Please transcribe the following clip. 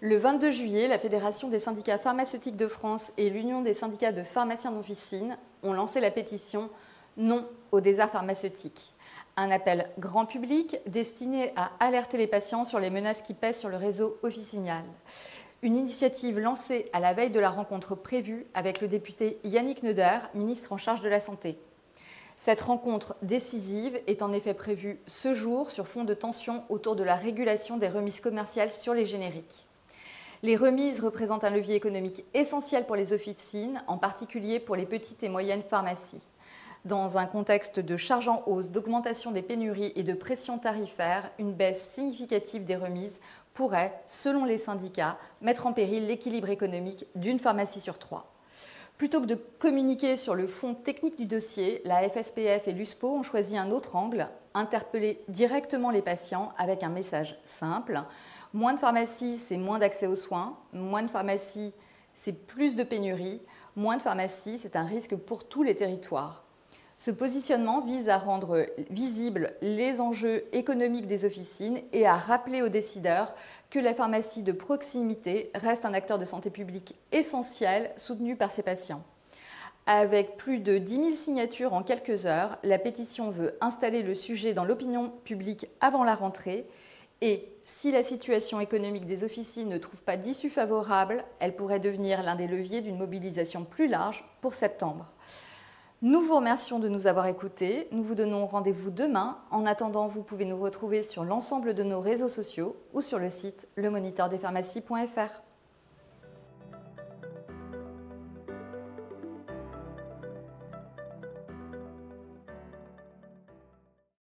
Le 22 juillet, la Fédération des syndicats pharmaceutiques de France et l'Union des syndicats de pharmaciens d'officine ont lancé la pétition « Non au désert pharmaceutique », un appel grand public destiné à alerter les patients sur les menaces qui pèsent sur le réseau officinal. Une initiative lancée à la veille de la rencontre prévue avec le député Yannick Neuder, ministre en charge de la Santé. Cette rencontre décisive est en effet prévue ce jour sur fond de tension autour de la régulation des remises commerciales sur les génériques. Les remises représentent un levier économique essentiel pour les officines, en particulier pour les petites et moyennes pharmacies. Dans un contexte de charge en hausse, d'augmentation des pénuries et de pression tarifaire, une baisse significative des remises pourrait, selon les syndicats, mettre en péril l'équilibre économique d'une pharmacie sur 3. Plutôt que de communiquer sur le fond technique du dossier, la FSPF et l'USPO ont choisi un autre angle, interpeller directement les patients avec un message simple. Moins de pharmacie, c'est moins d'accès aux soins. Moins de pharmacie, c'est plus de pénurie. Moins de pharmacie, c'est un risque pour tous les territoires. Ce positionnement vise à rendre visibles les enjeux économiques des officines et à rappeler aux décideurs que la pharmacie de proximité reste un acteur de santé publique essentiel soutenu par ses patients. Avec plus de 10 000 signatures en quelques heures, la pétition veut installer le sujet dans l'opinion publique avant la rentrée et, si la situation économique des officines ne trouve pas d'issue favorable, elle pourrait devenir l'un des leviers d'une mobilisation plus large pour septembre. Nous vous remercions de nous avoir écoutés. Nous vous donnons rendez-vous demain. En attendant, vous pouvez nous retrouver sur l'ensemble de nos réseaux sociaux ou sur le site lemoniteur-des-pharmacies.fr.